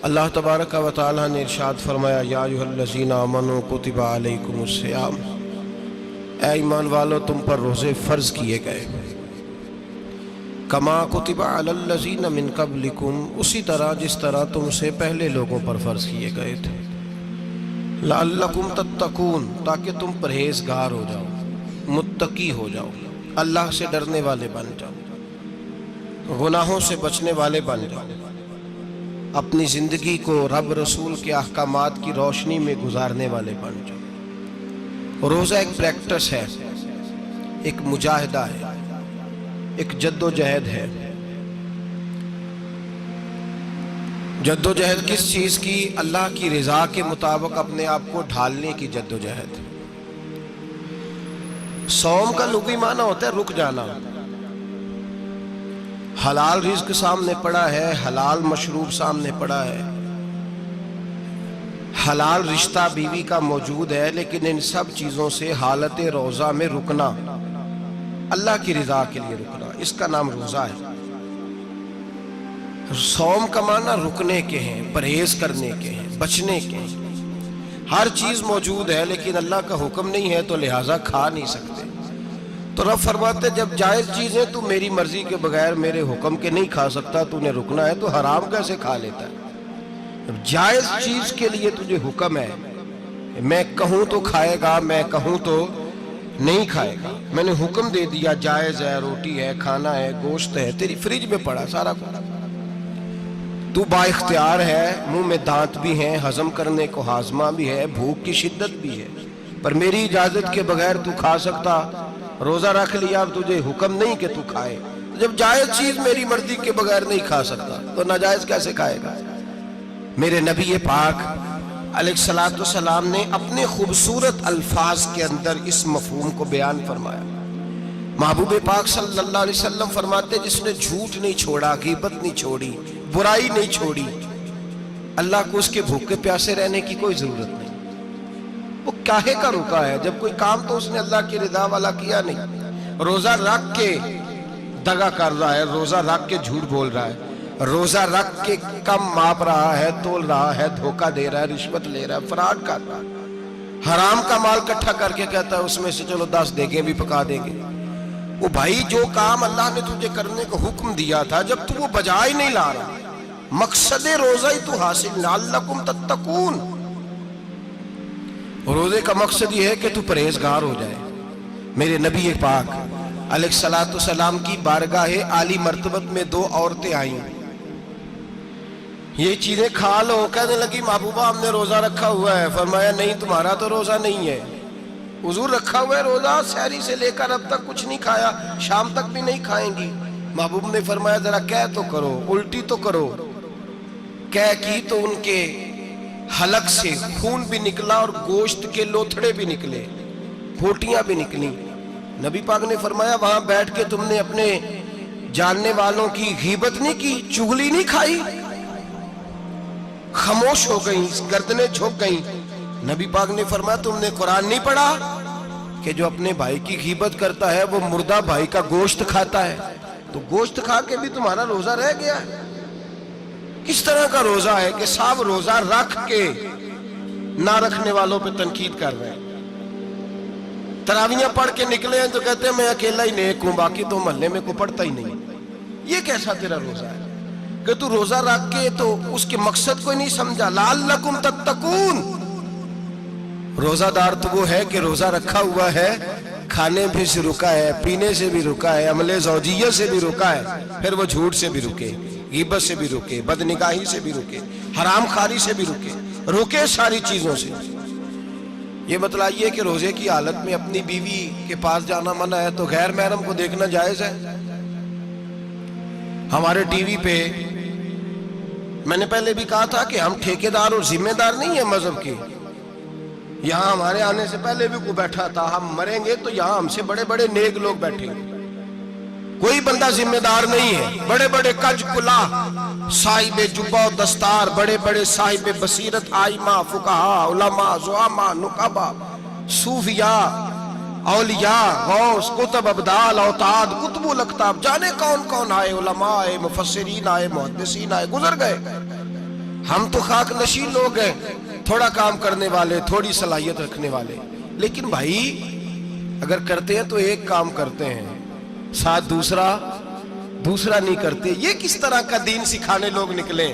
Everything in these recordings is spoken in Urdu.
اللہ تبارک و تعالی نے ارشاد فرمایا یا ایھا الذین آمنوا کتب علیکم الصیام، اے ایمان والو تم پر روزے فرض کیے گئے، کما کتب علی الذین من قبلکم، اسی طرح جس طرح تم سے پہلے لوگوں پر فرض کیے گئے تھے، لعلکم تتقون، تاکہ تم پرہیزگار ہو جاؤ، متقی ہو جاؤ، اللہ سے ڈرنے والے بن جاؤ، گناہوں سے بچنے والے بن جاؤ، اپنی زندگی کو رب رسول کے احکامات کی روشنی میں گزارنے والے بن جاؤ۔ روزہ ایک پریکٹس ہے، ایک مجاہدہ ہے، ایک جد و جہد ہے۔ جد و جہد کس چیز کی؟ اللہ کی رضا کے مطابق اپنے آپ کو ڈھالنے کی جد و جہد۔ صوم کا لغوی معنی ہوتا ہے رک جانا۔ حلال رزق سامنے پڑا ہے، حلال مشروب سامنے پڑا ہے، حلال رشتہ بیوی کا موجود ہے، لیکن ان سب چیزوں سے حالت روزہ میں رکنا، اللہ کی رضا کے لیے رکنا، اس کا نام روزہ ہے۔ صوم کا معنی رکنے کے ہیں، پرہیز کرنے کے ہیں، بچنے کے ہیں۔ ہر چیز موجود ہے لیکن اللہ کا حکم نہیں ہے تو لہٰذا کھا نہیں سکتے۔ تو رب فرماتے جب جائز چیزیں تو میری مرضی کے بغیر میرے حکم کے نہیں کھا سکتا، تو نے رکنا ہے تو حرام کیسے کھا لیتا ہے؟ جب جائز چیز کے لیے تجھے حکم ہے، میں کہوں تو کھائے گا، میں کہوں تو نہیں کھائے گا، میں نے حکم دے دیا جائز ہے، روٹی ہے، کھانا ہے، گوشت ہے، تیری فریج میں پڑا سارا کچھ، تو با اختیار ہے، منہ میں دانت بھی ہیں، ہضم کرنے کو ہاضمہ بھی ہے، بھوک کی شدت بھی ہے، پر میری اجازت کے بغیر تو کھا سکتا۔ روزہ رکھ لیا، اب تجھے حکم نہیں کہ تو کھائے، جب جائز چیز میری مرضی کے بغیر نہیں کھا سکتا تو ناجائز کیسے کھائے گا؟ میرے نبی پاک علیہ السلام نے اپنے خوبصورت الفاظ کے اندر اس مفہوم کو بیان فرمایا۔ محبوب پاک صلی اللہ علیہ وسلم فرماتے جس نے جھوٹ نہیں چھوڑا، غیبت نہیں چھوڑی، برائی نہیں چھوڑی، اللہ کو اس کے بھوکے پیاسے رہنے کی کوئی ضرورت نہیں۔ وہ کاہے کا رکا ہے؟ جب کوئی کام تو اس نے اللہ کی رضا والا کیا نہیں۔ روزہ رکھ کے دغا کر رہا ہے، روزہ رکھ کے جھوٹ بول رہا ہے، روزہ رکھ کے کم ماپ رہا ہے، تول رہا ہے، دھوکہ دے رہا ہے، رشوت لے رہا ہے، فراڈ کر رہا ہے، حرام کا مال اکٹھا کر کے کہتا ہے اس میں سے چلو 10 دیگیں بھی پکا دیں گے۔ وہ بھائی جو کام اللہ نے تجھے کرنے کو حکم دیا تھا، جب تو وہ بجا ہی نہیں لا رہا، مقصد روزہ ہی تو حاصل، لعلکم تتقون۔ روزے کا مقصد یہ ہے کہ تو پرہیزگار ہو جائے۔ میرے نبی پاک علیہ السلام کی بارگاہ عالی مرتبت میں 2 عورتیں آئیں، یہ چیزیں کھا لو، کہنے لگی محبوبہ ہم نے روزہ رکھا ہوا ہے۔ فرمایا نہیں، تمہارا تو روزہ نہیں ہے، حضور رکھا ہوا ہے روزہ، سحری سے لے کر اب تک کچھ نہیں کھایا، شام تک بھی نہیں کھائیں گی۔ محبوب نے فرمایا ذرا کہہ تو کرو، الٹی تو کرو۔ کہہ کی تو ان کے حلق سے خون بھی نکلا اور گوشت کے لوتھڑے بھی نکلے، پھوٹیاں بھی نکلی۔ نبی پاک نے فرمایا وہاں بیٹھ کے تم نے اپنے جاننے والوں کی غیبت نہیں کی، چغلی نہیں کھائی؟ خاموش ہو گئیں، گردنیں جھک گئیں۔ نبی پاک نے فرمایا تم نے قرآن نہیں پڑھا کہ جو اپنے بھائی کی غیبت کرتا ہے وہ مردہ بھائی کا گوشت کھاتا ہے؟ تو گوشت کھا کے بھی تمہارا روزہ رہ گیا ہے۔ کس طرح کا روزہ ہے کہ صاحب روزہ رکھ کے نہ رکھنے والوں پہ تنقید کر رہے ہیں۔ تراویحاں پڑھ کے نکلے ہیں تو کہتے ہیں میں اکیلا ہی نیک ہوں، باقی تو محلے میں کوئی پڑھتا ہی نہیں۔ یہ کیسا تیرا روزہ ہے کہ تو روزہ رکھ کے تو اس کے مقصد کو نہیں سمجھا؟ لعلکم تتقون۔ روزہ دار تو وہ ہے کہ روزہ رکھا ہوا ہے، کھانے بھی سے رکا ہے، پینے سے بھی رکا ہے، عمل زوجیہ سے بھی رکا ہے، پھر وہ جھوٹ سے بھی رکے، غیبت سے بھی رکے، بدنگاہی سے بھی رکے، حرام خواری سے بھی رکے ساری چیزوں سے۔ یہ بتلائیے کہ روزے کی حالت میں اپنی بیوی کے پاس جانا منع ہے تو غیر محرم کو دیکھنا جائز ہے؟ ہمارے ٹی وی پہ میں نے پہلے بھی کہا تھا کہ ہم ٹھیکیدار اور ذمہ دار نہیں ہیں مذہب کے۔ یہاں ہمارے آنے سے پہلے بھی کوئی بیٹھا تھا، ہم مریں گے تو یہاں ہم سے بڑے بڑے نیک لوگ بیٹھیں گے، کوئی بندہ ذمہ دار نہیں ہے۔ بڑے بڑے کج کلا، صاحب جبہ و دستار، بڑے بڑے صاحب بصیرت، آئمہ، فقہاء، علماء، زعماء، نقباء، صوفیاء، اولیاء، غوث، قطب، ابدال، اوتاد، قطب الاقطاب، جانے کون کون آئے، علماء آئے، مفسرین آئے، محدثین آئے، گزر گئے۔ ہم تو خاک نشین لوگ ہیں، تھوڑا کام کرنے والے، تھوڑی صلاحیت رکھنے والے، لیکن بھائی اگر کرتے ہیں تو ایک کام کرتے ہیں، ساتھ دوسرا نہیں کرتے۔ یہ کس طرح کا دین سکھانے لوگ نکلے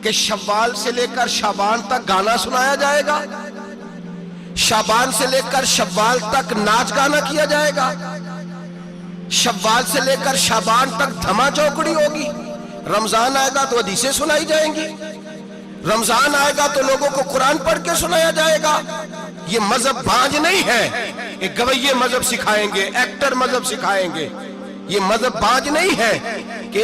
کہ شوال سے لے کر شعبان تک گانا سنایا جائے گا، شعبان سے لے کر شوال تک ناچ گانا کیا جائے گا، شوال سے لے کر شعبان تک دھما چوکڑی ہوگی، رمضان آئے گا تو حدیثیں سنائی جائیں گی، رمضان آئے گا تو لوگوں کو قرآن پڑھ کے سنایا جائے گا۔ یہ مذہب بانج نہیں ہے، ایک گویے مذہب سکھائیں گے، ایکٹر مذہب سکھائیں گے۔ یہ مذہب بانج نہیں ہے کہ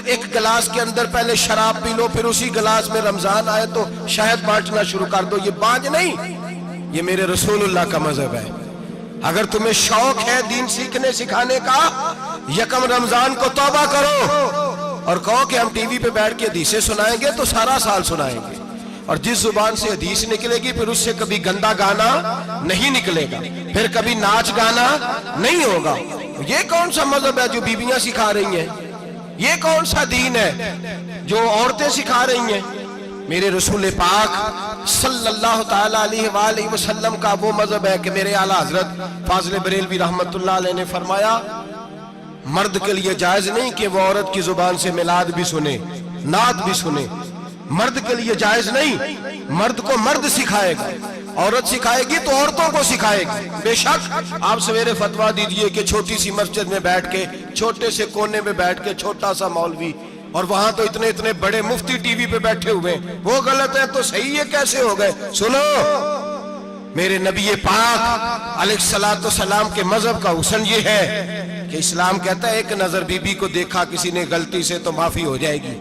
ایک گلاس کے اندر پہلے شراب پی لو، پھر اسی گلاس میں رمضان آئے تو شہد بانٹنا شروع کر دو۔ یہ بانج نہیں، یہ میرے رسول اللہ کا مذہب ہے۔ اگر تمہیں شوق ہے دین سیکھنے سکھانے کا، یکم رمضان کو توبہ کرو اور کہو کہ ہم ٹی وی پہ بیٹھ کے حدیثیں سنائیں گے تو سارا سال سنائیں گے، اور جس زبان سے حدیث نکلے گی پھر اس سے کبھی گندا گانا نہیں نکلے گا، پھر کبھی ناچ گانا نہیں ہوگا۔ یہ کون سا مذہب ہے جو بیویاں سکھا رہی ہیں؟ یہ کون سا دین ہے جو عورتیں سکھا رہی ہیں؟ میرے رسول پاک صلی اللہ تعالیٰ علیہ وآلہ وسلم کا وہ مذہب ہے کہ میرے اعلیٰ حضرت فاضل بریلوی رحمت اللہ علیہ نے فرمایا، مرد کے لیے جائز نہیں کہ وہ عورت کی زبان سے میلاد بھی سنے، نعت بھی سنے۔ مرد کے لیے جائز نہیں، مرد کو مرد سکھائے گا، عورت سکھائے گی تو عورتوں کو سکھائے گی۔ بے شک آپ سویرے فتویٰ دیجئے کہ چھوٹی سی مسجد میں بیٹھ کے، چھوٹے سے کونے میں بیٹھ کے چھوٹا سا مولوی، اور وہاں تو اتنے بڑے مفتی ٹی وی پہ بیٹھے ہوئے ہیں، وہ غلط ہے تو صحیح ہے، کیسے ہو گئے؟ سنو، میرے نبی پاک علیہ الصلوۃ والسلام کے مذہب کا حسن یہ ہے کہ اسلام کہتا ہے ایک نظر بی بی کو دیکھا کسی نے غلطی سے تو معافی ہو جائے گی،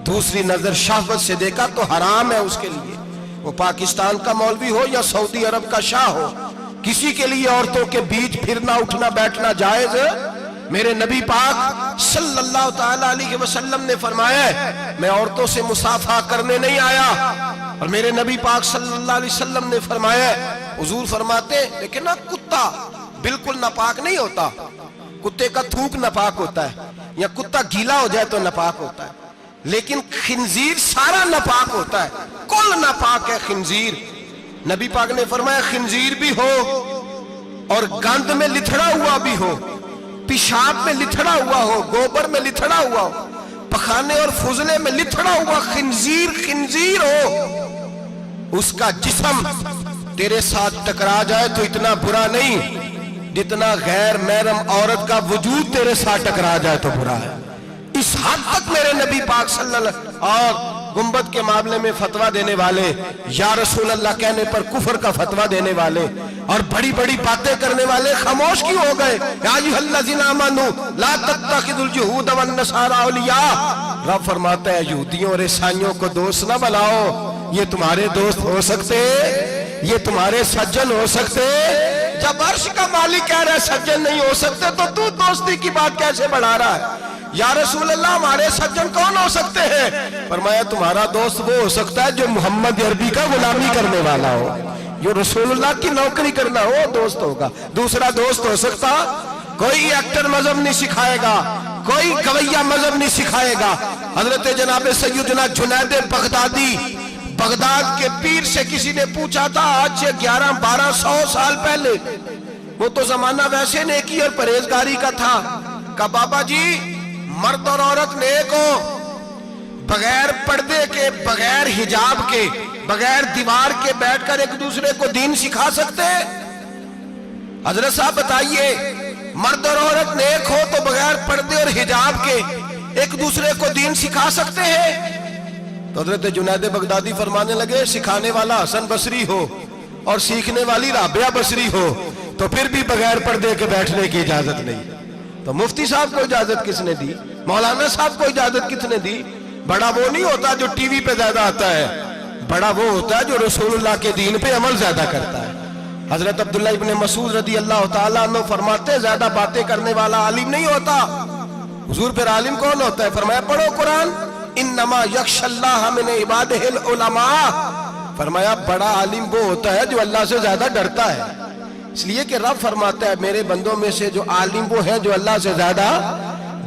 دوسری نظر شہوت سے دیکھا تو حرام ہے اس کے لیے، وہ پاکستان کا مولوی ہو یا سعودی عرب کا شاہ ہو، کسی کے لیے عورتوں کے بیچ پھرنا اٹھنا بیٹھنا جائز ہے۔ میرے نبی پاک صلی اللہ تعالیٰ علیہ وسلم نے فرمایا ہے میں عورتوں سے مصافحہ کرنے نہیں آیا، اور میرے نبی پاک صلی اللہ علیہ وسلم نے فرمایا ہے، حضور فرماتے ہیں لیکن نا کتا بالکل ناپاک نہیں ہوتا، کتے کا تھوک ناپاک ہوتا ہے، یا کتا گیلا ہو جائے تو ناپاک ہوتا ہے، لیکن خنزیر سارا ناپاک ہوتا ہے، کل ناپاک ہے خنزیر۔ نبی پاک نے فرمایا خنزیر بھی ہو اور گند میں لتھڑا ہوا بھی ہو، پیشاب میں لتھڑا ہوا ہو، گوبر میں لتھڑا ہوا ہو، پخانے اور فضلے میں لتھڑا ہوا خنزیر ہو، اس کا جسم تیرے ساتھ ٹکرا جائے تو اتنا برا نہیں جتنا غیر محرم عورت کا وجود تیرے ساتھ ٹکرا جائے تو برا ہے۔ اس حد تک میرے نبی پاک صلی اللہ علیہ وسلم، اور گنبد کے معاملے میں فتویٰ دینے والے، یا رسول اللہ کہنے پر کفر کا فتویٰ دینے والے اور بڑی بڑی باتیں کرنے والے خاموش کیوں ہو گئے؟ یا ایھا الذین آمنوا لا تتخذوا اليہود والنصارى اولیاء، رب فرماتا ہے یہودیوں اور عیسائیوں کو دوست نہ بناؤ، یہ تمہارے دوست ہو سکتے، یہ تمہارے سجن ہو سکتے؟ جب عرش کا مالک کہہ رہا ہے سجن نہیں ہو سکتے تو دوستی کی بات کیسے بڑھا رہا ہے؟ یا رسول اللہ ہمارے سجن کون ہو سکتے ہیں؟ فرمایا تمہارا دوست وہ ہو سکتا ہے جو محمد عربی کا غلامی کرنے والا ہو، جو رسول اللہ کی نوکری کرنا ہو دوست ہوگا۔ دوسرا دوست ہو سکتا؟ کوئی ایکٹر مذہب نہیں سکھائے گا، کوئی گویہ مذہب نہیں سکھائے گا۔ حضرت جناب سیدنا جنید بغدادی، بغداد کے پیر سے کسی نے پوچھا تھا آج سے 1100-1200 سال پہلے، وہ تو زمانہ ویسے نیکی اور پرہیزگاری کا تھا، کہا بابا جی مرد اور عورت نیک ہو، بغیر پردے کے، بغیر حجاب کے، بغیر دیوار کے بیٹھ کر ایک دوسرے کو دین سکھا سکتے ہیں؟ حضرت صاحب بتائیے، مرد اور عورت نیک ہو تو بغیر پردے اور حجاب کے ایک دوسرے کو دین سکھا سکتے ہیں؟ تو حضرت جنید بغدادی فرمانے لگے سکھانے والا حسن بصری ہو اور سیکھنے والی رابعہ بصری ہو تو پھر بھی بغیر پردے کے بیٹھنے کی اجازت نہیں۔ تو مفتی صاحب کو اجازت کس نے دی؟ مولانا صاحب کو اجازت کس نے دی؟ بڑا وہ نہیں ہوتا جو ٹی وی پہ زیادہ آتا ہے، بڑا وہ ہوتا ہے جو رسول اللہ کے دین پہ عمل زیادہ کرتا ہے۔ حضرت عبداللہ ابن مسعود رضی اللہ تعالیٰ عنہ فرماتے زیادہ باتیں کرنے والا عالم نہیں ہوتا۔ حضور پھر عالم کون ہوتا ہے؟ فرمایا پڑھو قرآن، انما یخشی اللہ من عبادہ العلماء، فرمایا بڑا عالم وہ ہوتا ہے جو اللہ سے زیادہ ڈرتا ہے، اس لیے کہ رب فرماتا ہے میرے بندوں میں سے جو عالم وہ ہیں جو اللہ سے زیادہ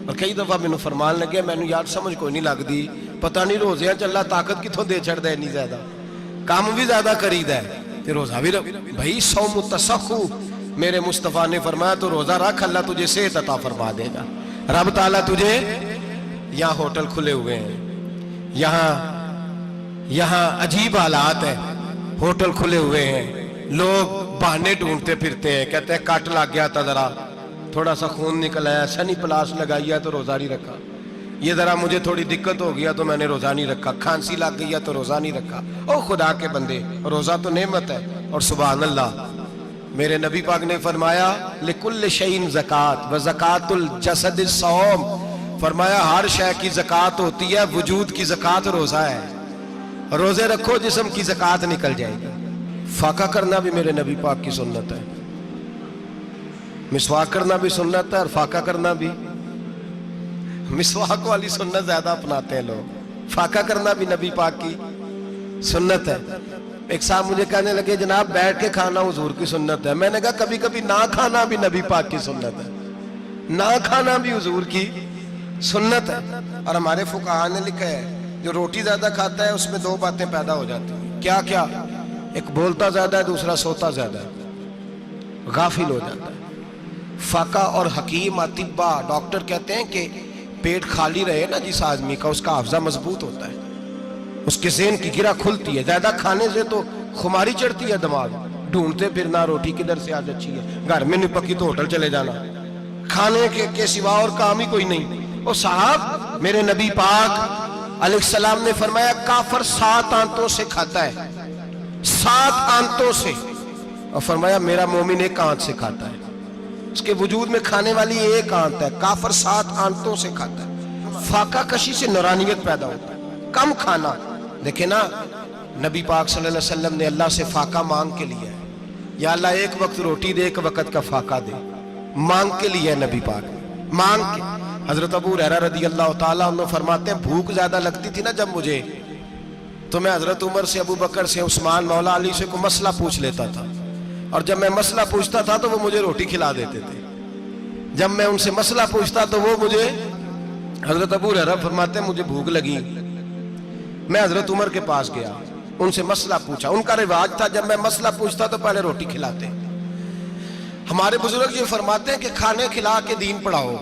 اور کئی دفعہ مینوں فرمان لگے مینوں یار سمجھ کوئی نہیں لگتی پتہ نہیں روزیاں چ اللہ طاقت کتوں دے چھڑدا ہے اتنی زیادہ کام بھی زیادہ کریدا ہے تے روزہ بھی بھائی صوم التسخو میرے مصطفیٰ نے فرمایا تو روزہ رکھ اللہ تجھے صحت عطا فرما دے گا رب تعالیٰ تجھے یہاں ہوٹل کھلے ہوئے ہیں یہاں عجیب حالات ہیں ہوٹل کھلے ہوئے ہیں لوگ بہانے ڈھونڈتے پھرتے ہیں کہتے ہیں کٹ لگ گیا تھا ذرا تھوڑا سا خون نکل آیا سنی پلاس لگائی ہے تو روزہ نہیں رکھا یہ ذرا مجھے تھوڑی دقت ہو گیا تو میں نے روزہ نہیں رکھا کھانسی لگ گئی ہے تو روزہ نہیں رکھا او خدا کے بندے روزہ تو نعمت ہے اور سبحان اللہ میرے نبی پاک نے فرمایا لکل شیء زکات و زکات الجسد الصوم فرمایا ہر شے کی زکات ہوتی ہے وجود کی زکات روزہ ہے روزے رکھو جسم کی زکات نکل جائے گی فاقہ کرنا بھی میرے نبی پاک کی سنت ہے مسواک کرنا بھی سنت ہے اور فاقہ کرنا بھی مسواک والی سنت زیادہ اپناتے ہیں لوگ فاقہ کرنا بھی نبی پاک کی سنت ہے ایک صاحب مجھے کہنے لگے جناب بیٹھ کے کھانا حضور کی سنت ہے میں نے کہا کبھی کبھی نہ کھانا بھی نبی پاک کی سنت ہے نہ کھانا بھی حضور کی سنت ہے اور ہمارے فقہاء نے لکھا ہے جو روٹی زیادہ کھاتا ہے اس میں دو باتیں پیدا ہو جاتی ہیں کیا کیا ایک بولتا زیادہ ہے دوسرا سوتا زیادہ ہے غافل ہو جاتا ہے فقہ اور حکیم اطباء ڈاکٹر کہتے ہیں کہ پیٹ خالی رہے نا جس آدمی کا اس کا حافظہ مضبوط ہوتا ہے اس کے ذہن کی گرہ کھلتی ہے زیادہ کھانے سے تو خماری چڑھتی ہے دماغ ڈھونڈتے پھرنا روٹی کدھر سے آج اچھی ہے گھر میں نہیں پکی تو ہوٹل چلے جانا کھانے کے سوا اور کام ہی کوئی نہیں او صاحب میرے نبی پاک علیہ السلام نے فرمایا کافر 7 آنتوں سے کھاتا ہے 7 آنتوں سے اور فرمایا میرا مومن 1 آنت سے کھاتا ہے اس کے وجود میں کھانے والی 1 آنت ہے کافر 7 آنتوں سے کھاتا ہے فاقہ کشی سے نورانیت پیدا ہوتا ہے کم کھانا دیکھیں نا نبی پاک صلی اللہ علیہ وسلم نے اللہ سے فاقہ مانگ کے لیا ہے یا اللہ 1 وقت روٹی دے 1 وقت کا فاقہ دے مانگ کے لیا ہے نبی پاک مانگ کے حضرت ابو ہریرہ رضی اللہ تعالیٰ عنہ فرماتے ہیں بھوک زیادہ لگتی تھی نا جب مجھے تو میں حضرت عمر سے ابو بکر سے عثمان مولا علی سے کوئی مسئلہ پوچھ لیتا تھا اور جب میں مسئلہ پوچھتا تھا تو وہ مجھے روٹی کھلا دیتے تھے جب میں ان سے مسئلہ پوچھتا تو وہ مجھے حضرت ابو ہریرہ فرماتے ہیں مجھے بھوک لگی میں حضرت عمر کے پاس گیا ان سے مسئلہ پوچھا ان کا رواج تھا جب میں مسئلہ پوچھتا تو پہلے روٹی کھلاتے ہمارے بزرگ یہ فرماتے ہیں کہ کھانے کھلا کے دین پڑھاؤ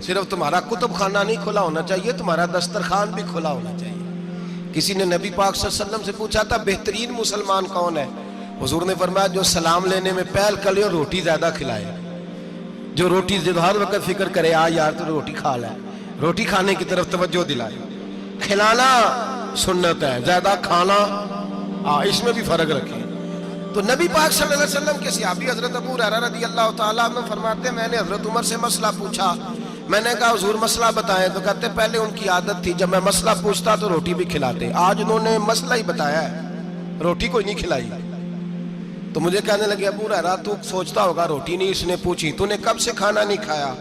صرف تمہارا کتب خانہ نہیں کھلا ہونا چاہیے تمہارا دسترخوان بھی کھلا ہونا چاہیے کسی نے نبی پاک صلی اللہ علیہ وسلم سے پوچھا تھا بہترین مسلمان کون ہے حضور نے فرمایا جو سلام لینے میں پہل کرے اور روٹی زیادہ کھلائے جو روٹی ہر وقت فکر کرے یار تو روٹی کھا لے روٹی کھانے کی طرف توجہ دلائے کھلانا سنت ہے زیادہ کھانا اس میں بھی فرق رکھیں تو نبی پاک صلی اللہ علیہ وسلم کے صحابی حضرت ابو ہریرہ رضی اللہ تعالیٰ عنہ فرماتے ہیں میں نے حضرت عمر سے مسئلہ پوچھا میں نے کہا حضور مسئلہ بتائیں تو کہتے پہلے ان کی عادت تھی جب میں مسئلہ پوچھتا تو روٹی بھی کھلاتے آج انہوں نے مسئلہ ہی بتایا ہے روٹی کوئی نہیں کھلائی تو مجھے کہنے لگے ابو ہریرہ تو سوچتا ہوگا روٹی نہیں اس نے پوچھی تو نے کب سے کھانا نہیں کھایا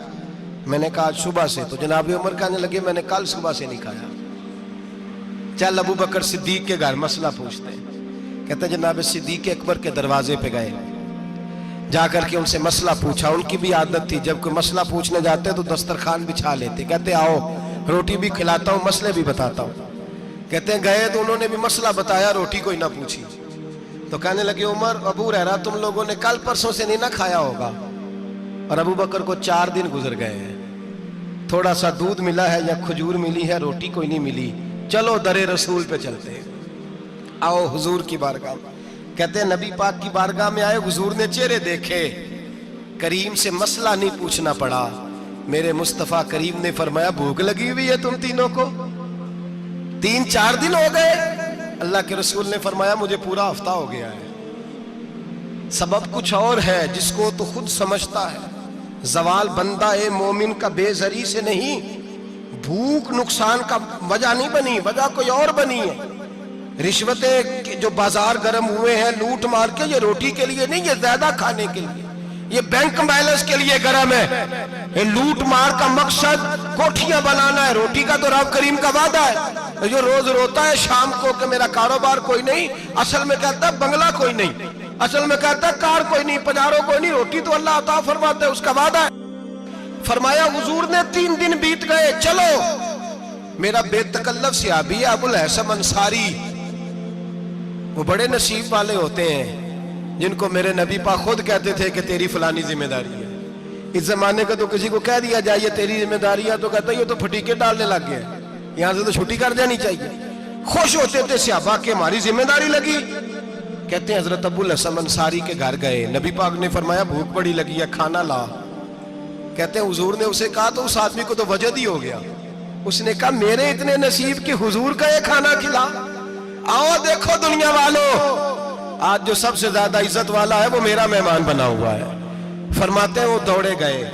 میں نے کہا صبح سے تو جناب عمر کہنے لگے میں نے کل صبح سے نہیں کھایا چل ابو بکر صدیق کے گھر مسئلہ پوچھتے ہیں کہتے جناب صدیق اکبر کے دروازے پہ گئے جا کر کے ان سے مسئلہ پوچھا ان کی بھی عادت تھی جب کوئی مسئلہ پوچھنے جاتے تو دسترخوان بچھا لیتے کہتے آؤ روٹی بھی کھلاتا ہوں مسئلے بھی بتاتا ہوں کہتے ہیں گئے تو انہوں نے بھی مسئلہ بتایا روٹی کوئی نہ پوچھی تو کہنے لگے عمر ابو ہریرہ تم لوگوں نے کل پرسوں سے نہیں نہ کھایا ہوگا اور ابو بکر کو 4 دن گزر گئے ہیں تھوڑا سا دودھ ملا ہے یا کھجور ملی ہے روٹی کوئی نہیں ملی چلو در رسول پہ چلتے آؤ حضور کی بارگاہ کہتے ہیں نبی پاک کی بارگاہ میں آئے حضور نے چہرے دیکھے کریم سے مسئلہ نہیں پوچھنا پڑا میرے مصطفیٰ کریم نے فرمایا بھوک لگی ہوئی ہے تم تینوں کو 3-4 دن ہو گئے اللہ کے رسول نے فرمایا مجھے پورا ہفتہ ہو گیا ہے سبب کچھ اور ہے جس کو تو خود سمجھتا ہے زوال بندہ مومن کا بے زری سے نہیں بھوک نقصان کا وجہ نہیں بنی وجہ کوئی اور بنی ہے رشوتیں جو بازار گرم ہوئے ہیں لوٹ مار کے یہ روٹی کے لیے نہیں یہ زیادہ کھانے کے لیے یہ بینک بیلنس کے لیے گرم ہے یہ لوٹ مار کا مقصد کوٹھیاں بنانا ہے روٹی کا تو رب کریم کا وعدہ ہے جو روز روتا ہے شام کو کہ میرا کاروبار کوئی نہیں اصل میں کہتا ہے بنگلہ کوئی نہیں اصل میں کہتا ہے کار کوئی نہیں پجاروں کوئی نہیں روٹی تو اللہ عطا فرماتا ہے اس کا وعدہ ہے فرمایا حضور نے 3 دن بیت گئے، چلو میرا بے تکلف صحابی ہے ابو الحسن انصاری، وہ بڑے نصیب والے ہوتے ہیں جن کو میرے نبی پاک خود کہتے تھے کہ تیری فلانی ذمہ داری ہے۔ اس زمانے کا تو کسی کو کہہ دیا جائے یہ تیری ذمہ داری ہے تو کہتا ہے یہ تو پھٹیکے ڈالنے لگ گئے، یہاں سے تو چھٹی کر جانی چاہیے۔ خوش ہوتے تھے صحابہ کہ ہماری ذمہ داری لگی۔ کہتے ہیں حضرت ابو الحسن انصاری کے گھر گئے، نبی پاک نے فرمایا بھوک بڑی لگی ہے کھانا لا۔ کہتے ہیں حضور نے اسے کہا تو اس آدمی کو تو وجد ہی ہو گیا، اس نے کہا میرے اتنے نصیب کہ حضور کا یہ کھانا کھلا۔ آؤ دیکھو دنیا والوں، آج جو سب سے زیادہ عزت والا ہے وہ میرا مہمان بنا ہوا ہے۔ فرماتے ہیں وہ دوڑے گئے،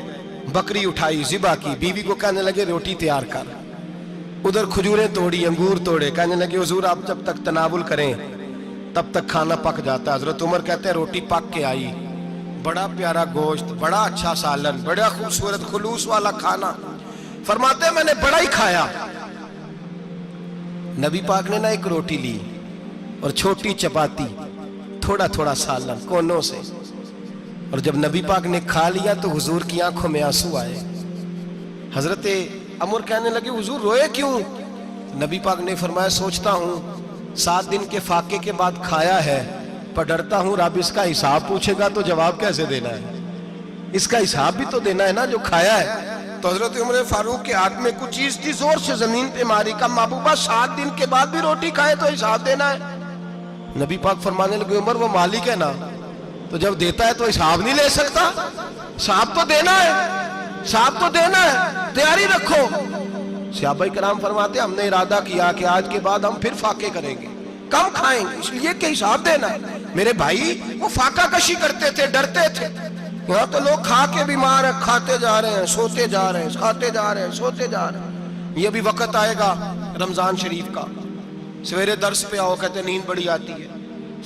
بکری اٹھائی، ذبح کی، بیوی کو کہنے لگے روٹی تیار کر، ادھر کھجوریں توڑی، انگور توڑے، کہنے لگے حضور آپ جب تک تناول کریں تب تک کھانا پک جاتا ہے۔ حضرت عمر کہتے ہیں روٹی پک کے آئی، بڑا پیارا گوشت، بڑا اچھا سالن، بڑا خوبصورت خلوص والا کھانا۔ فرماتے ہیں میں نے بڑا ہی کھایا۔ نبی پاک نے نہ ایک روٹی لی اور چھوٹی چپاتی، تھوڑا تھوڑا سالن کونوں سے، اور جب نبی پاک نے کھا لیا تو حضور کی آنکھوں میں آنسو آئے۔ حضرت عمر کہنے لگے حضور روئے کیوں؟ نبی پاک نے فرمایا سوچتا ہوں 7 دن کے فاقے کے بعد کھایا ہے، پر ڈرتا ہوں رب اس کا حساب پوچھے گا تو جواب کیسے دینا ہے، اس کا حساب بھی تو دینا ہے نا جو کھایا ہے۔ تو حضرت عمر فاروق کے ہاتھ میں کچھ چیز تھی، زور سے زمین پہ ماری، کہا محبوبہ 7 دن کے بعد بھی روٹی کھائے تو حساب دینا ہے۔ نبی پاک فرمانے لگے عمر وہ مالک ہے نا، تو جب دیتا ہے تو حساب نہیں لے سکتا، حساب تو دینا ہے، حساب تو دینا ہے، تیاری رکھو۔ صحابہ کرام فرماتے ہم نے ارادہ کیا کہ آج کے بعد ہم پھر فاقے کریں گے، کم کھائیں گے، اس لیے کہ حساب دینا ہے۔ میرے بھائی وہ فاقہ کشی کرتے تھے، ڈرتے تھے۔ یہاں تو لوگ کھا کے بیمار ہیں، کھاتے جا رہے ہیں، سوتے جا رہے ہیں، کھاتے جا رہے ہیں، سوتے جا رہے ہیں۔ یہ بھی وقت آئے گا رمضان شریف کا، سویرے درس پہ آؤ کہتے نیند بڑی آتی ہے،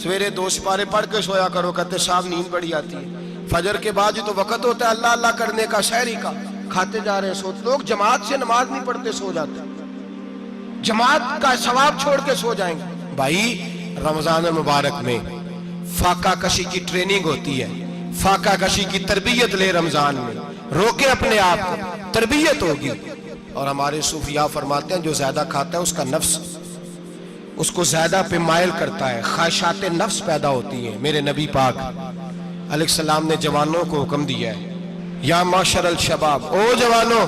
سویرے 2 سپارے پڑھ کے سویا کرو کہتے صاحب نیند بڑی آتی ہے، فجر کے بعد جو تو وقت ہوتا ہے اللہ اللہ کرنے کا، سحری کا، کھاتے جا رہے ہیں، سوتے۔ لوگ جماعت سے نماز نہیں پڑھتے سو جاتے، جماعت کا ثواب چھوڑ کے سو جائیں گے۔ بھائی رمضان مبارک میں فاقہ کشی کی ٹریننگ ہوتی ہے، فاقہ کشی کی تربیت لے، رمضان میں روکے اپنے آپ کو، تربیت ہوگی۔ اور ہمارے صوفیاء فرماتے ہیں جو زیادہ کھاتا ہے اس کا نفس اس کو زیادہ پہ مائل کرتا ہے، خواہشات نفس پیدا ہوتی ہیں۔ میرے نبی پاک علیہ السلام نے جوانوں کو حکم دیا ہے یا معاشر الشباب، او جوانوں،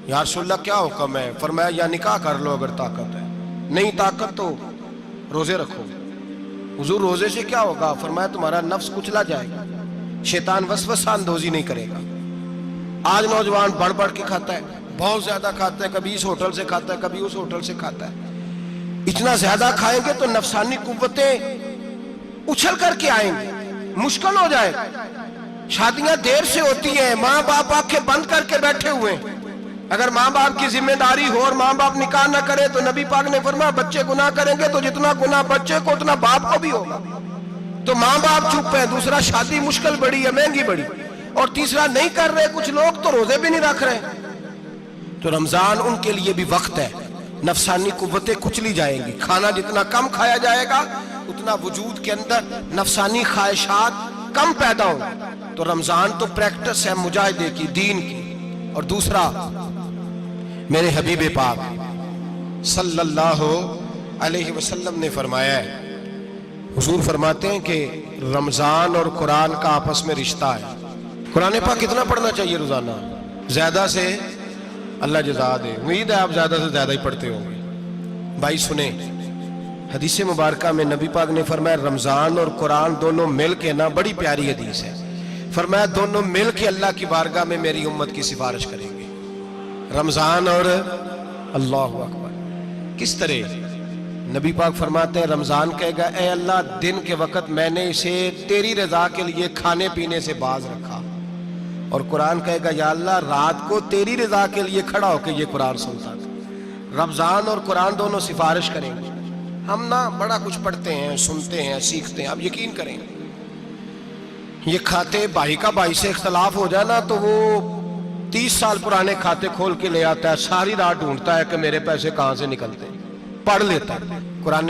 یا رسول اللہ کیا حکم ہے؟ فرمایا یا نکاح کر لو اگر طاقت ہے، نہیں طاقت تو روزے رکھو۔ حضور روزے سے کیا ہوگا؟ فرمایا تمہارا نفس کچلا جائے گا، شیطان وسوسہ اندوزی نہیں کرے گا۔ آج نوجوان بڑھ بڑھ کے کھاتا ہے، بہت زیادہ کھاتا ہے، کبھی اس ہوٹل سے کھاتا ہے، کبھی اس ہوٹل سے کھاتا ہے۔ اتنا زیادہ کھائیں گے تو نفسانی قوتیں اچھل کر کے آئیں گے، مشکل ہو جائے۔ شادیاں دیر سے ہوتی ہیں، ماں باپ آنکھیں بند کر کے بیٹھے ہوئے ہیں۔ اگر ماں باپ کی ذمہ داری ہو اور ماں باپ نکاح نہ کرے تو نبی پاک نے فرمایا بچے گناہ کریں گے تو جتنا گناہ بچے کو اتنا باپ کو بھی ہوگا۔ تو ماں باپ چپ ہے، دوسرا شادی مشکل بڑی ہے، مہنگی بڑی، اور تیسرا نہیں کر رہے کچھ لوگ تو روزے بھی نہیں رکھ رہے۔ تو رمضان ان کے لیے بھی وقت ہے، نفسانی قوتیں کچلی جائیں گی، کھانا جتنا کم کھایا جائے گا اتنا وجود کے اندر نفسانی خواہشات کم پیدا ہوں۔ تو رمضان تو پریکٹس ہے مجاہدے کی، دین کی۔ اور دوسرا میرے حبیب پاک صلی اللہ علیہ وسلم نے فرمایا ہے، حضور فرماتے ہیں کہ رمضان اور قرآن کا آپس میں رشتہ ہے۔ قرآن پاک کتنا پڑھنا چاہیے روزانہ؟ زیادہ سے اللہ جزا دے، امید ہے آپ زیادہ سے زیادہ ہی پڑھتے ہوں گے۔ بھائی سنیں، حدیث مبارکہ میں نبی پاک نے فرمایا رمضان اور قرآن دونوں مل کے نا، بڑی پیاری حدیث ہے، فرمایا دونوں مل کے اللہ کی بارگاہ میں میری امت کی سفارش کریں گے، رمضان اور اللہ اکبر۔ کس طرح؟ نبی پاک فرماتے ہیں رمضان کہے گا اے اللہ دن کے وقت میں نے اسے تیری رضا کے لیے کھانے پینے سے باز رکھا، اور قرآن کہے گا یا اللہ رات کو تیری رضا کے لیے کھڑا ہو کے یہ قرآن سنتا تھا۔ رمضان اور قرآن دونوں سفارش کریں گے۔ ہم نا بڑا کچھ پڑھتے ہیں، سنتے ہیں، سیکھتے ہیں، اب یقین کریں یہ کھاتے بھائی کا بھائی سے اختلاف ہو جائے نا تو وہ 30 سال پرانے کھاتے کھول کے لے آتا ہے، ساری رات ڈھونڈتا ہے کہ میرے پیسے کہاں سے نکلتے ہیں، پڑھ لیتا ہے۔ قرآن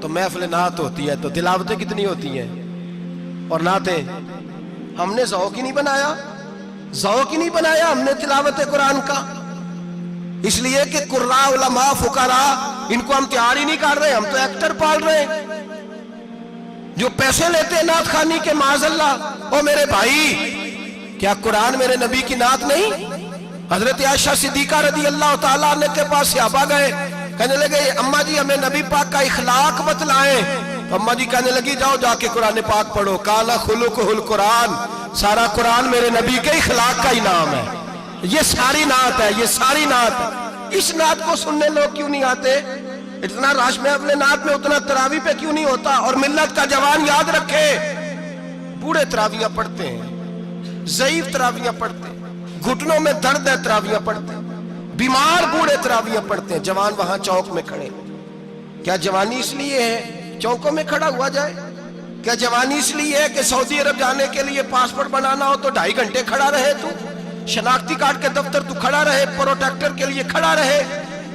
تو محفل نعت ہوتی ہے تو تلاوتیں کتنی ہوتی ہیں اور نعتیں. ہم نے ذوق ہی نہیں بنایا, ذوق ہی نہیں بنایا ہم نے تلاوت قرآن کا. اس لیے کہ قراء, علماء, فقراء ان کو ہم تیار ہی نہیں کر رہے, ہم تو ایکٹر پال رہے ہیں جو پیسے لیتے ہیں نعت خوانی کے. معاذ اللہ. او میرے بھائی, کیا قرآن میرے نبی کی نعت نہیں؟ حضرت عائشہ صدیقہ رضی اللہ تعالیٰ عنہ کے پاس صحابہ گئے, کہنے لگے اماں جی ہمیں نبی پاک کا اخلاق بتلائیں. اماں جی کہنے لگی جاؤ جا کے قرآن پاک پڑھو. کالا خلقہ القرآن, سارا قرآن میرے نبی کے اخلاق کا انعام ہے. یہ ساری نعت ہے, یہ ساری نعت ہے. اس نعت کو سننے لوگ کیوں نہیں آتے؟ اتنا رش میں اپنے نعت میں اتنا تراویح پہ کیوں نہیں ہوتا؟ اور ملت کا جوان یاد رکھے, بوڑھے تراویحاں پڑھتے ہیں, ضعیف تراویحاں پڑھتے ہیں, گھٹنوں میں درد ہے تراویحاں پڑھتے ہیں, بیمار بوڑھے تراویحاں پڑھتے ہیں. جوان وہاں چوک میں کھڑے. کیا جوانی اس لیے ہے چوکوں میں کھڑا ہوا جائے؟ کیا جوانی اس لیے ہے کہ سعودی عرب جانے کے لیے پاسپورٹ بنانا ہو تو 2.5 گھنٹے کھڑا رہے تو؟ شناختی کارڈ کے دفتر تو کھڑا رہے, پروٹیکٹر کے لیے کھڑا رہے,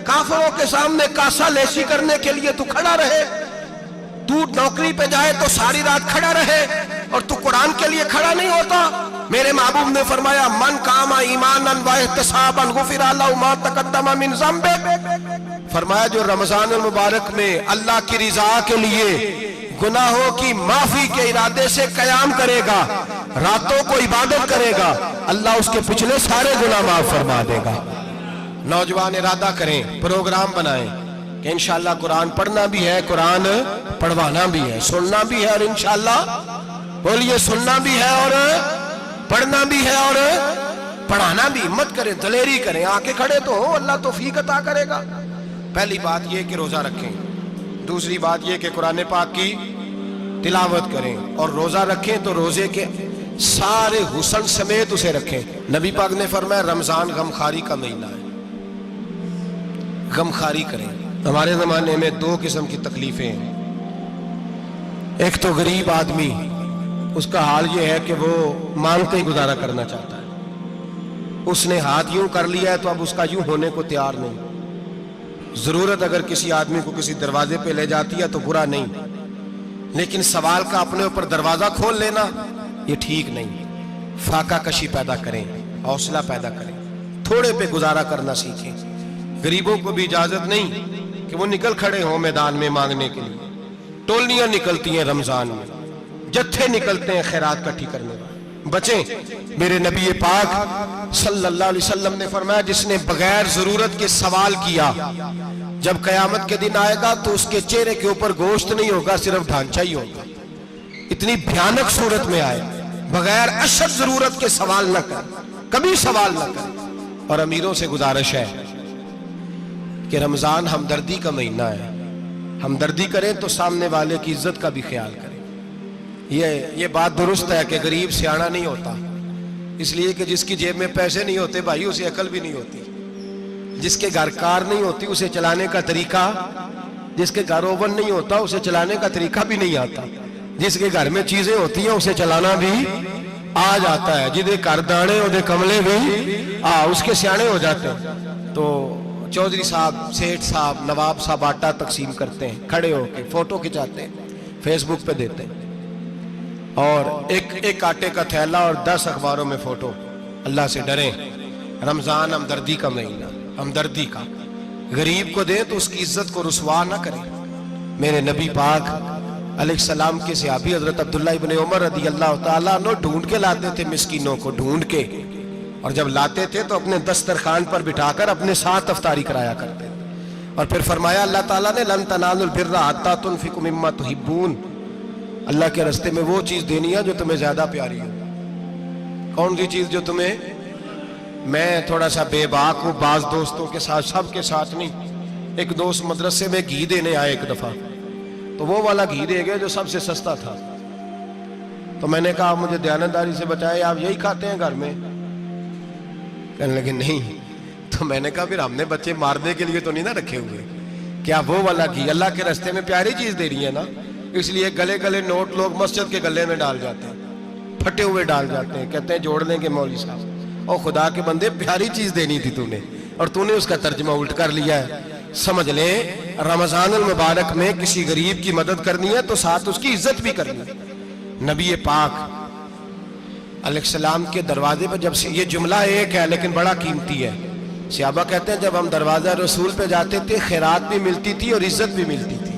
کافروں کے سامنے کاسا لیسی کرنے کے لیے تو کھڑا رہے, تو نوکری پہ جائے تو ساری رات کھڑا رہے, اور تو قرآن کے لیے کھڑا نہیں ہوتا؟ میرے محبوب نے فرمایا من قام ایمانا و احتسابا غفر له ما تقدم من ذنبه. فرمایا جو رمضان المبارک میں اللہ کی رضا کے لیے گناہوں کی معافی کے ارادے سے قیام کرے گا, راتوں کو عبادت کرے گا, اللہ اس کے پچھلے سارے گناہ معاف فرما دے گا. نوجوان ارادہ کریں, پروگرام بنائیں کہ انشاءاللہ قرآن پڑھنا بھی ہے, قرآن پڑھوانا بھی ہے, سننا بھی ہے, اور انشاءاللہ بولیے سننا بھی ہے اور پڑھنا بھی ہے اور پڑھانا بھی. ہمت کریں, دلیری کریں, آ کے کھڑے تو ہو, اللہ توفیق عطا کرے گا. پہلی بات یہ کہ روزہ رکھیں, دوسری بات یہ کہ قرآن پاک کی تلاوت کریں, اور روزہ رکھیں تو روزے کے سارے حسن سمیت اسے رکھیں. نبی پاک نے فرمایا رمضان غمخاری کا مہینہ ہے, غمخاری کریں. ہمارے زمانے میں 2 قسم کی تکلیفیں ہیں. ایک تو غریب آدمی, اس کا حال یہ ہے کہ وہ مانگتے ہی گزارا کرنا چاہتا ہے, اس نے ہاتھ یوں کر لیا ہے تو اب اس کا یوں ہونے کو تیار نہیں. ضرورت اگر کسی آدمی کو کسی دروازے پہ لے جاتی ہے تو برا نہیں, لیکن سوال کا اپنے اوپر دروازہ کھول لینا یہ ٹھیک نہیں. فاقہ کشی پیدا کریں, حوصلہ پیدا کریں, تھوڑے پہ گزارا کرنا سیکھیں. غریبوں کو بھی اجازت نہیں کہ وہ نکل کھڑے ہوں میدان میں مانگنے کے لیے. ٹولیاں نکلتی ہیں رمضان میں, جتھے نکلتے ہیں خیرات کٹھی کرنے والے. بچیں. میرے نبی پاک صلی اللہ علیہ وسلم نے فرمایا جس نے بغیر ضرورت کے سوال کیا, جب قیامت کے دن آئے گا تو اس کے چہرے کے اوپر گوشت نہیں ہوگا, صرف ڈھانچہ ہی ہوگا. اتنی بھیانک صورت میں آئے, بغیر اشد ضرورت کے سوال نہ کر, کبھی سوال نہ کر. اور امیروں سے گزارش ہے کہ رمضان ہمدردی کا مہینہ ہے, ہمدردی کریں تو سامنے والے کی عزت کا بھی خیال کریں. یہ بات درست ہے کہ غریب سیاںا نہیں ہوتا, اس لیے کہ جس کی جیب میں پیسے نہیں ہوتے بھائی اسے عقل بھی نہیں ہوتی. جس کے گھر کار نہیں ہوتی اسے چلانے کا طریقہ, جس کے گھر اوون نہیں ہوتا اسے چلانے کا طریقہ بھی نہیں آتا. جس کے گھر میں چیزیں ہوتی ہیں اسے چلانا بھی آ جاتا ہے. جدے گھر دانے اودے کملے بھی اس کے سیانے ہو جاتے ہیں. تو چودھری صاحب, سیٹھ صاحب, نواب صاحب آٹا تقسیم کرتے ہیں, کھڑے ہو کے فوٹو کھچاتے ہیں, فیس بک پہ دیتے ہیں, اور ایک آٹے کا تھیلا اور 10 اخباروں میں فوٹو. اللہ سے ڈریں, رمضان ہمدردی کا مہینہ, ہمدردی کا. غریب کو دیں تو اس کی عزت کو رسوا نہ کریں. میرے نبی پاک علیہ السلام کے صحابی حضرت عبداللہ ابن عمر رضی اللہ تعالیٰ عنہ ڈھونڈ کے لاتے تھے مسکینوں کو, ڈھونڈ کے, اور جب لاتے تھے تو اپنے دسترخوان پر بٹھا کر اپنے ساتھ افطاری کرایا کرتے. اور پھر فرمایا اللہ تعالیٰ نے لن تنالوا البر حتی تنفقوا مما تحبون, اللہ کے راستے میں وہ چیز دینی ہے جو تمہیں زیادہ پیاری ہو. کون سی چیز جو تمہیں, میں تھوڑا سا بے باک ہوں, بعض دوستوں کے ساتھ, سب کے ساتھ نہیں. ایک دوست مدرسے میں گھی دینے آئے ایک دفعہ, تو وہ والا گھی دے گئے جو سب سے سستا تھا. تو میں نے کہا مجھے دیانتداری سے بتائے, آپ یہی کھاتے ہیں گھر میں؟ کہنے لگے نہیں. تو میں نے کہا پھر ہم نے بچے مارنے کے لیے تو نہیں نہ رکھے ہوئے, کیا وہ والا گھی اللہ کے راستے میں پیاری چیز دے رہی ہے نا, اس لیے گلے گلے نوٹ لوگ مسجد کے گلے میں ڈال جاتے ہیں, پھٹے ہوئے ڈال جاتے ہیں, کہتے ہیں جوڑ لیں گے مولوی صاحب. اور خدا کے بندے پیاری چیز دینی تھی تو نے, اور تو نے اس کا ترجمہ الٹ کر لیا ہے. سمجھ لیں رمضان المبارک میں کسی غریب کی مدد کرنی ہے تو ساتھ اس کی عزت بھی کرنی ہے۔ نبی پاک علیہ السلام کے دروازے پر جب سے یہ جملہ ایک ہے لیکن بڑا قیمتی ہے، صحابہ کہتے ہیں جب ہم دروازہ رسول پہ جاتے تھے خیرات بھی ملتی تھی اور عزت بھی ملتی تھی۔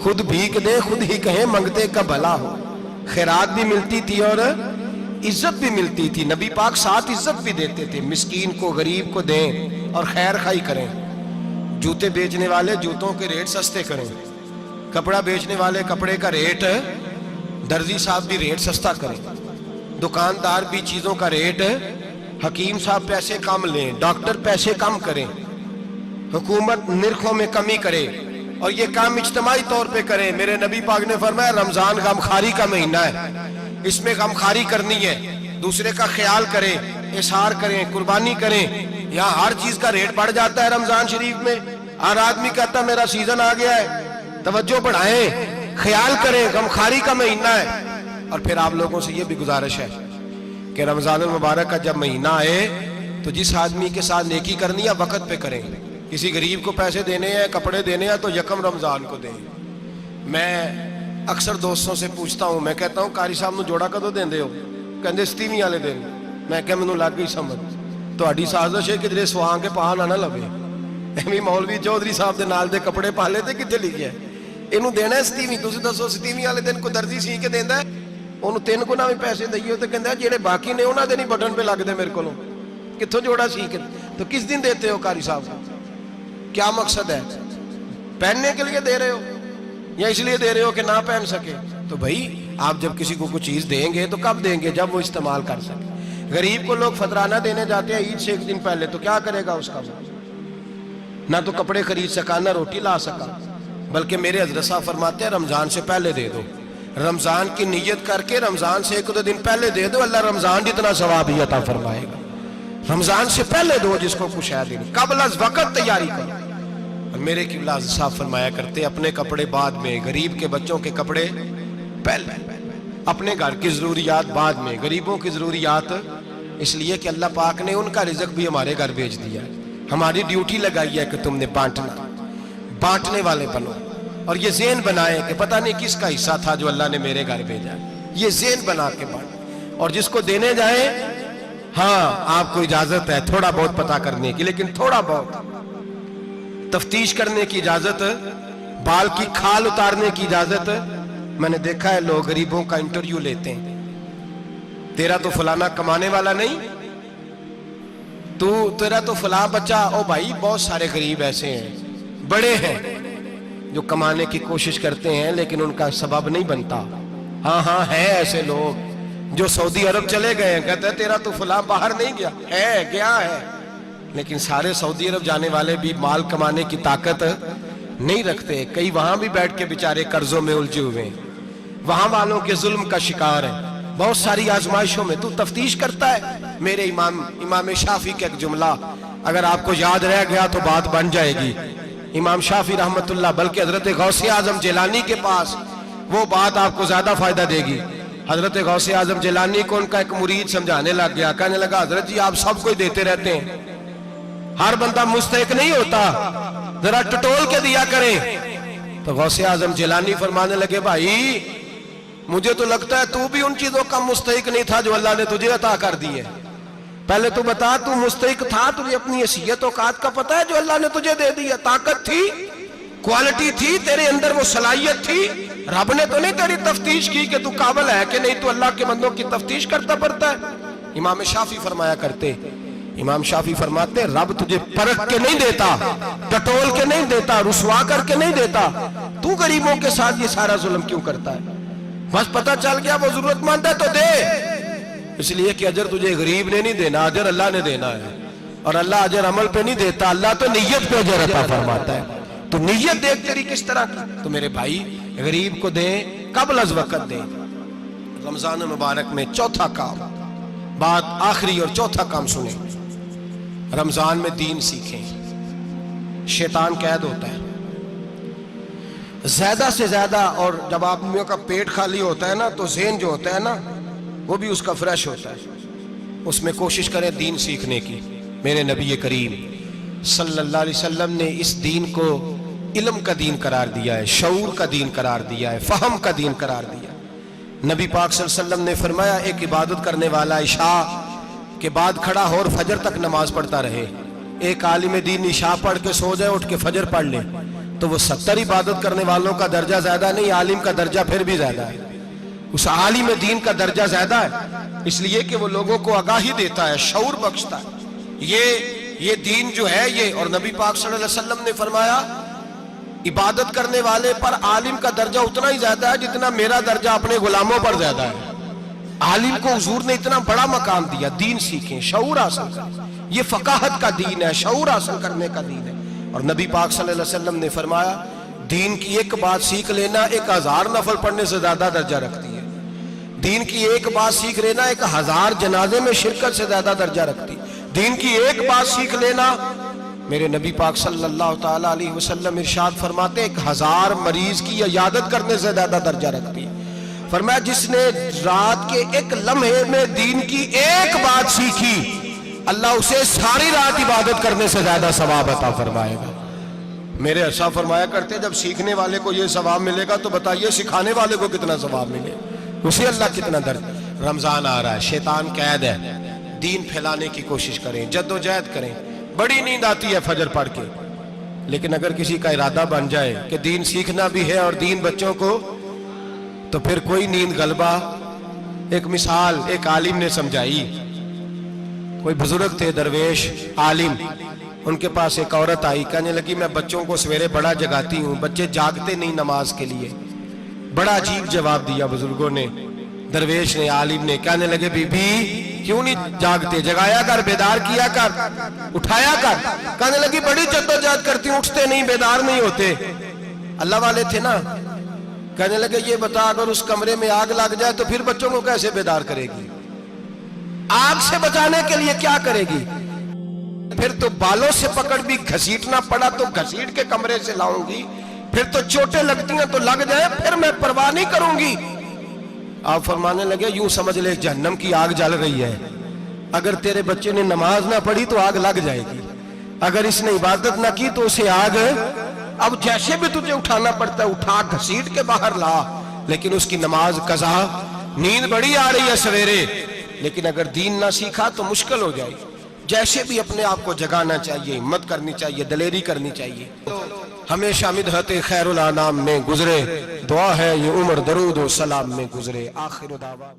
خود بھیک دیں خود ہی کہیں منگتے کا بھلا ہو، خیرات بھی ملتی تھی اور عزت بھی ملتی تھی۔ نبی پاک ساتھ عزت بھی دیتے تھے، مسکین کو غریب کو دیں اور خیر خائی کریں۔ جوتے بیچنے والے جوتوں کے ریٹ سستے کریں، کپڑا بیچنے والے کپڑے کا ریٹ، درزی صاحب بھی ریٹ سستا کریں، دکاندار بھی چیزوں کا ریٹ، حکیم صاحب پیسے کم لیں، ڈاکٹر پیسے کم کریں، حکومت نرخوں میں کمی کرے اور یہ کام اجتماعی طور پہ کریں۔ میرے نبی پاک نے فرمایا رمضان غمخواری کا مہینہ ہے، اس میں غمخواری کرنی ہے، دوسرے کا خیال کریں، اظہار کریں، قربانی کریں۔ یہاں ہر چیز کا ریٹ بڑھ جاتا ہے رمضان شریف میں، ہر آدمی کہتا ہے میرا سیزن آ گیا ہے، توجہ بڑھائیں، خیال کریں، غمخواری کا مہینہ ہے۔ اور پھر آپ لوگوں سے یہ بھی گزارش ہے کہ رمضان المبارک کا جب مہینہ آئے تو جس آدمی کے ساتھ نیکی کرنی ہے وقت پہ کریں۔ کسی غریب کو پیسے دینے ہیں، کپڑے دینے ہیں تو یکم رمضان کو دیں۔ میں اکثر دوستوں سے پوچھتا ہوں، میں کہتا ہوں قاری صاحب نو جوڑا کدو دیندے ہو؟ کہندے 27 والے دن۔ میں کہا مینوں لگ گئی سمجھ، تہاڈی سازش ہے کدھرے سواں کے پاہ نہ لوے، ایویں مولوی چودھری صاحب دے نال دے کپڑے پا لے تے کتے لکھیا ہے اینوں دینا ہے 27۔ تسی دسو 27 والے دن کوئی درزی سی کے دیندا ہے؟ انہوں 3 گنا بھی پیسے دئیے تو کہندہ ہے جیڑے باقی نے انہاں دے نہیں بٹن پہ لگ دے میرے کو کتھوں جوڑا سی کے۔ تو کس دن دیتے ہو قاری صاحب؟ کیا مقصد ہے؟ پہننے کے لیے دے رہے ہو یا اس لیے دے رہے ہو کہ نہ پہن سکے؟ تو بھائی آپ جب کسی کو کوئی چیز دیں گے تو کب دیں گے؟ جب وہ استعمال کر سکے۔ غریب کو لوگ فطرانہ دینے جاتے ہیں عید سے ایک دن پہلے، تو کیا کرے گا اس کا؟ نہ تو کپڑے خرید سکا نہ روٹی لا سکا، بلکہ میرے حضرت صاحب فرماتے ہیں رمضان سے پہلے دے دو، رمضان کی نیت کر کے رمضان سے 1-2 دن پہلے دے دو، اللہ رمضان جتنا ثواب ہی عطا فرمائے گا۔ رمضان سے پہلے دو جس کو کچھ ہے دن، قبل از وقت تیاری کرو۔ اور میرے قبلہ صاحب فرمایا کرتے اپنے کپڑے بعد میں، غریب کے بچوں کے کپڑے پہلے، اپنے گھر کی ضروریات بعد میں، غریبوں کی ضروریات، اس لیے کہ اللہ پاک نے ان کا رزق بھی ہمارے گھر بھیج دیا ہے۔ ہماری ڈیوٹی لگائی ہے کہ تم نے بانٹنا، بانٹنے والے بنو، اور یہ ذہن بنائے کہ پتہ نہیں کس کا حصہ تھا جو اللہ نے میرے گھر بھیجا، یہ ذہن بنا کے بانٹ۔ اور جس کو دینے جائیں، ہاں آپ کو اجازت ہے تھوڑا بہت پتہ کرنے کی، لیکن تھوڑا بہت تفتیش کرنے کی اجازت، بال کی کھال اتارنے کی اجازت۔ میں نے دیکھا ہے لوگ غریبوں کا انٹرویو لیتے ہیں، تیرا تو فلانا کمانے والا نہیں، تیرا تو فلاں بچہ، او بھائی بہت سارے غریب ایسے ہیں، بڑے ہیں جو کمانے کی کوشش کرتے ہیں لیکن ان کا سبب نہیں بنتا۔ ہاں ہے ایسے لوگ جو سعودی عرب چلے گئے ہیں، کہتے ہیں تیرا تو فلاں باہر نہیں گیا، ہے گیا ہے، لیکن سارے سعودی عرب جانے والے بھی مال کمانے کی طاقت نہیں رکھتے، کئی وہاں بھی بیٹھ کے بیچارے قرضوں میں الجھے ہوئے ہیں، وہاں والوں کے ظلم کا شکار ہیں، بہت ساری آزمائشوں میں۔ تو تفتیش کرتا ہے۔ میرے امام شافعی کا ایک جملہ اگر آپ کو یاد رہ گیا تو بات بن جائے گی۔ امام شافعی رحمت اللہ، بلکہ حضرت غوث اعظم جیلانی کے پاس وہ بات آپ کو زیادہ فائدہ دے گی۔ حضرت غوث اعظم جیلانی کو ان کا ایک مرید سمجھانے لگ گیا، کہنے لگا حضرت جی آپ سب کو ہی دیتے رہتے ہیں، ہر بندہ مستحق نہیں ہوتا، ذرا ٹٹول کے دیا کریں۔ تو غوث اعظم جیلانی فرمانے لگے بھائی مجھے تو لگتا ہے تو بھی ان چیزوں کا مستحق نہیں تھا جو اللہ نے تجھے عطا کر دی ہے، پہلے تو بتا تو مستحق تھا، تجھے اپنی حیثیت اوقات کا پتہ ہے جو اللہ نے تجھے دے دی ہے، طاقت تھی، کوالٹی تھی، تیرے اندر وہ صلاحیت تھی، رب نے تو نہیں تیری تفتیش کی کہ تو قابل ہے کہ نہیں، تو اللہ کے بندوں کی تفتیش کرتا پڑتا ہے۔ امام شافعی فرمایا کرتے، امام شافعی فرماتے رب تجھے پرکھ کے نہیں دیتا، ٹٹول کے نہیں دیتا، رسوا کر کے نہیں دیتا، تو غریبوں کے ساتھ یہ سارا ظلم کیوں کرتا ہے؟ بس پتہ چل گیا وہ ضرورت مند ہے تو دے، اس لیے کہ اجر تجھے غریب نے نہیں دینا، اجر اللہ نے دینا ہے، اور اللہ اجر عمل پہ نہیں دیتا، اللہ تو نیت پہ اجر عطا فرماتا ہے۔ تو نیت دیکھ تیری کس طرح کی۔ تو میرے بھائی غریب کو دیں، قبل از وقت دیں۔ رمضان مبارک میں چوتھا کام، بات آخری اور چوتھا کام سنیں، رمضان میں دین سیکھیں۔ شیطان قید ہوتا ہے زیادہ سے زیادہ، اور جب آدمیوں کا پیٹ خالی ہوتا ہے نا تو ذہن جو ہوتا ہے نا وہ بھی اس کا فریش ہوتا ہے، اس میں کوشش کریں دین سیکھنے کی۔ میرے نبی کریم صلی اللہ علیہ وسلم نے اس دین کو علم کا دین قرار دیا ہے، شعور کا دین قرار دیا ہے، فہم کا دین قرار دیا ہے۔ نبی پاک صلی اللہ علیہ وسلم نے فرمایا ایک عبادت کرنے والا عشاء کے بعد کھڑا ہو اور فجر تک نماز پڑھتا رہے، ایک عالم دین عشاء پڑھ کے سو جائے اٹھ کے فجر پڑھ لے تو وہ 70 عبادت کرنے والوں کا درجہ زیادہ نہیں، عالم کا درجہ پھر بھی زیادہ ہے، اس عالم دین کا درجہ زیادہ ہے، اس لیے کہ وہ لوگوں کو آگاہی دیتا ہے، شعور بخشتا ہے۔ یہ دین جو ہے یہ، اور نبی پاک صلی اللہ علیہ وسلم نے فرمایا عبادت کرنے والے پر عالم کا درجہ اتنا ہی زیادہ ہے جتنا میرا درجہ اپنے غلاموں پر زیادہ ہے۔ عالم کو حضور نے اتنا بڑا مقام دیا، دین سیکھیں، شعور حاصل کریں، یہ فقاہت کا دین ہے، شعور حاصل کرنے کا دین ہے۔ اور نبی پاک صلی اللہ علیہ وسلم نے فرمایا دین کی ایک بات سیکھ لینا 1000 نفل پڑھنے سے زیادہ درجہ رکھتی ہے، دین کی ایک بات سیکھ لینا 1000 جنازے میں شرکت سے زیادہ درجہ رکھتی ہے، دین کی ایک بات سیکھ لینا، میرے نبی پاک صلی اللہ تعالیٰ علیہ وسلم ارشاد فرماتے 1000 مریض کی عیادت کرنے سے زیادہ درجہ رکھتی ہے۔ فرمایا جس نے رات کے ایک لمحے میں دین کی ایک بات سیکھی اللہ اسے ساری رات عبادت کرنے سے زیادہ ثواب عطا فرمائے گا۔ میرے ارشاد فرمایا کرتے جب سیکھنے والے کو یہ ثواب ملے گا تو بتائیے سکھانے والے کو کتنا ثواب ملے، اسے اللہ کتنا درجہ۔ رمضان آ رہا ہے، شیطان قید ہے، دین پھیلانے کی کوشش کریں، جد و جہد کریں۔ بڑی نیند آتی ہے فجر پڑھ کے، لیکن اگر کسی کا ارادہ بن جائے کہ دین سیکھنا بھی ہے اور دین بچوں کو، تو پھر کوئی نیند غلبہ۔ ایک مثال ایک عالم نے سمجھائی، کوئی بزرگ تھے درویش عالم، ان کے پاس ایک عورت آئی، کہنے لگی میں بچوں کو سویرے بڑا جگاتی ہوں، بچے جاگتے نہیں نماز کے لیے۔ بڑا عجیب جواب دیا بزرگوں نے، درویش نے، عالم نے، کہنے لگے بی بی کیوں نہیں جاگتے، جگایا کر، بیدار کیا کر، اٹھایا کر۔ کہنے لگی بڑی جدوجہد کرتی ہوں، اٹھتے نہیں، بیدار نہیں ہوتے۔ اللہ والے تھے نا۔ کہنے لگے یہ بتا اگر اس کمرے میں آگ لگ جائے تو پھر بچوں کو کیسے بیدار کرے گی، آگ سے بچانے کے لیے کیا کرے گی؟ پھر تو بالوں سے پکڑ بھی گھسیٹنا پڑا تو گھسیٹ کے کمرے سے لاؤں گی، پھر تو چوٹیں لگتی ہیں تو لگ جائے، پھر میں پرواہ نہیں کروں گی۔ آپ فرمانے لگے یوں سمجھ لے جہنم کی آگ جل رہی ہے، اگر تیرے بچے نے نماز نہ پڑھی تو آگ لگ جائے گی، اگر اس نے عبادت نہ کی تو اسے آگ، اب جیسے بھی تجھے اٹھانا پڑتا ہے اٹھا گھسیٹ کے باہر لا، لیکن اس کی نماز قضا۔ نیند بڑی آ رہی ہے سویرے، لیکن اگر دین نہ سیکھا تو مشکل ہو جائے گی۔ جیسے بھی اپنے آپ کو جگانا چاہیے، ہمت کرنی چاہیے، دلیری کرنی چاہیے۔ ہمیشہ مدحت خیر الانام میں گزرے، دعا ہے یہ عمر درود و سلام میں گزرے۔ آخر دعوانا